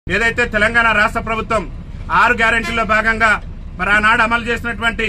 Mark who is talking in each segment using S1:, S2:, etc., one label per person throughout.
S1: ఏదైతే తెలంగాణ రాష్ట్ర ప్రభుత్వం 6 గ్యారెంటీల్లో భాగంగా మరి ఆనాడు అమలు చేసినటువంటి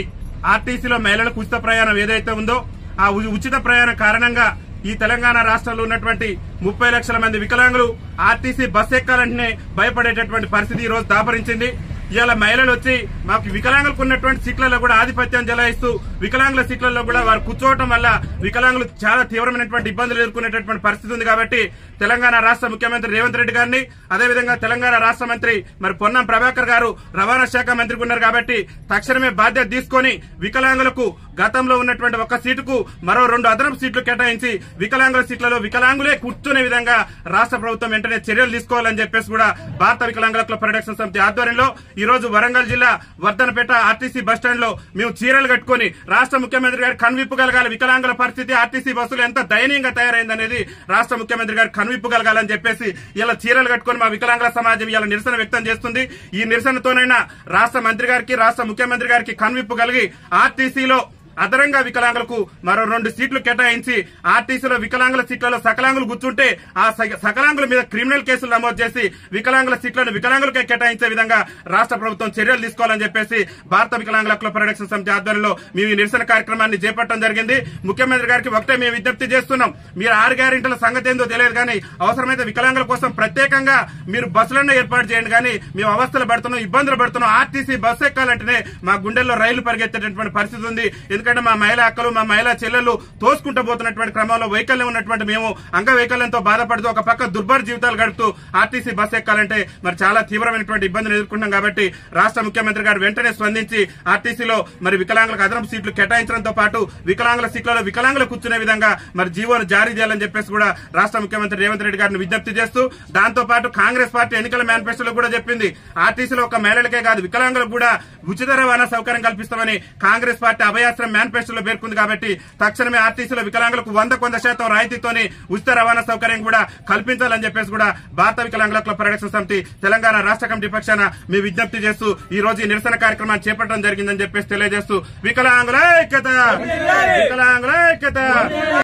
S1: ఆర్టీసీలో మహిళలకు ఉచిత ప్రయాణం ఏదైతే ఉందో ఆ ఉచిత ప్రయాణం కారణంగా ఈ తెలంగాణ రాష్ట్రంలో ఉన్నటువంటి 30 లక్షల మంది వికలాంగులు ఆర్టీసీ బస్ ఎక్కాలంటేనే భయపడేటటువంటి పరిస్థితి ఈ రోజు దాపరించింది. ఇవాళ మహిళలు వచ్చి మాకు వికలాంగులకు ఉన్నటువంటి సీట్లలో కూడా ఆధిపత్యం చెలాయిస్తూ వికలాంగుల సీట్లలో కూడా వారు కూర్చోవడం వల్ల వికలాంగులు చాలా తీవ్రమైనటువంటి ఇబ్బందులు ఎదుర్కొనేటటువంటి పరిస్థితి ఉంది. కాబట్టి తెలంగాణ రాష్ట్ర ముఖ్యమంత్రి రేవంత్ రెడ్డి గారిని అదేవిధంగా తెలంగాణ రాష్ట్ర మంత్రి మరి పొన్నం ప్రభాకర్ గారు రవాణా శాఖ మంత్రికి ఉన్నారు కాబట్టి తక్షణమే బాధ్యత తీసుకొని వికలాంగులకు గతంలో ఉన్నటువంటి ఒక సీటుకు మరో 2 అదనపు సీట్లు కేటాయించి వికలాంగుల సీట్లలో వికలాంగులే కూర్చునే విధంగా రాష్ట్ర ప్రభుత్వం వెంటనే చర్యలు తీసుకోవాలని చెప్పేసి కూడా భారత వికలాంగుల హక్కుల పరిరక్షణ సమితి ఆధ్వర్యంలో ఈ రోజు వరంగల్ జిల్లా వర్ధనపేట ఆర్టీసీ బస్టాండ్ లో మేము చీరలు కట్టుకుని రాష్ట్ర ముఖ్యమంత్రి గారి కనువిప్పు కలగాలి, వికలాంగుల పరిస్థితి ఆర్టీసీ బస్సులు ఎంత దయనీయంగా తయారైందనేది రాష్ట్ర ముఖ్యమంత్రి గారి కనువిప్పు కలగాలని చెప్పేసి ఇలా చీరలు కట్టుకుని మా వికలాంగుల సమాజం ఇలా నిరసన వ్యక్తం చేస్తుంది. ఈ నిరసనతోనైనా రాష్ట్ర మంత్రి గారికి రాష్ట్ర ముఖ్యమంత్రి గారికి కనువిప్పు కలిగి ఆర్టీసీలో అదనంగా వికలాంగులకు మరో 2 సీట్లు కేటాయించి ఆర్టీసీలో వికలాంగుల సీట్లలో సకలాంగులు కూర్చుంటే ఆ సకలాంగుల మీద క్రిమినల్ కేసులు నమోదు చేసి వికలాంగుల సీట్లను వికలాంగులకే కేటాయించే విధంగా రాష్ట్ర ప్రభుత్వం చర్యలు తీసుకోవాలని చెప్పేసి భారత వికలాంగుల హక్కుల పరిరక్షణ సమితి ఆధ్వర్యంలో మేము ఈ నిరసన కార్యక్రమాన్ని చేపట్టడం జరిగింది. ముఖ్యమంత్రి గారికి ఒకటే మేము విజ్ఞప్తి చేస్తున్నాం, మీరు 6 గ్యారెంటీల సంగతి ఏందో తెలియదు కానీ అవసరమైతే వికలాంగుల కోసం ప్రత్యేకంగా మీరు బస్సులన్నీ ఏర్పాటు చేయండి. కానీ మేము అవస్థలు పడుతున్నాం, ఇబ్బందులు పడుతున్నాం. ఆర్టీసీ బస్సు ఎక్కాలంటేనే మా గుండెల్లో రైలు పరిగెత్తేటటువంటి పరిస్థితి ఉంది. ఎందుకంటే మా మహిళా అక్కలు మా మహిళా చెల్లెలు తోసుకుంటూ పోతున్నటువంటి క్రమంలో వైకల్యం ఉన్నటువంటి మేము అంగవైకల్యంతో బాధపడుతూ ఒక పక్క దుర్భర జీవితాలు గడుపుతూ ఆర్టీసీ బస్ ఎక్కాలంటే మరి చాలా తీవ్రమైనటువంటి ఇబ్బందులు ఎదుర్కొంటాం. కాబట్టి రాష్ట్ర ముఖ్యమంత్రి గారు వెంటనే స్పందించి ఆర్టీసీలో మరి వికలాంగులకు అదనపు సీట్లు కేటాయించడంతో పాటు వికలాంగుల సీట్లలో వికలాంగులు కూర్చునే విధంగా మరి జీవోను జారీ చేయాలని చెప్పేసి కూడా రాష్ట్ర ముఖ్యమంత్రి రేవంత్ రెడ్డి గారిని విజ్ఞప్తి చేస్తూ దాంతో పాటు కాంగ్రెస్ పార్టీ ఎన్నికల మేనిఫెస్టోలో కూడా చెప్పింది ఆర్టీసీలో ఒక మహిళలకే కాదు వికలాంగులకు కూడా ఉచిత రవాణా సౌకర్యం కల్పిస్తామని కాంగ్రెస్ పార్టీ అభయాస్త్రం మేనిఫెస్టోలో పేర్కొంది. కాబట్టి తక్షణమే ఆర్టీసీలో వికలాంగులకు 100% రాయితీతోని ఉచిత రవాణా సౌకర్యం కూడా కల్పించాలని చెప్పేసి కూడా భారత వికలాంగుల హక్కుల పరిరక్షణ సమితి తెలంగాణ రాష్ట్ర కమిటీ పక్షాన మేము విజ్ఞప్తి చేస్తూ ఈ రోజు ఈ నిరసన కార్యక్రమాన్ని చేపట్టడం జరిగిందని చెప్పేసి తెలియజేస్తూ వికలాంగుల ఐక్యత.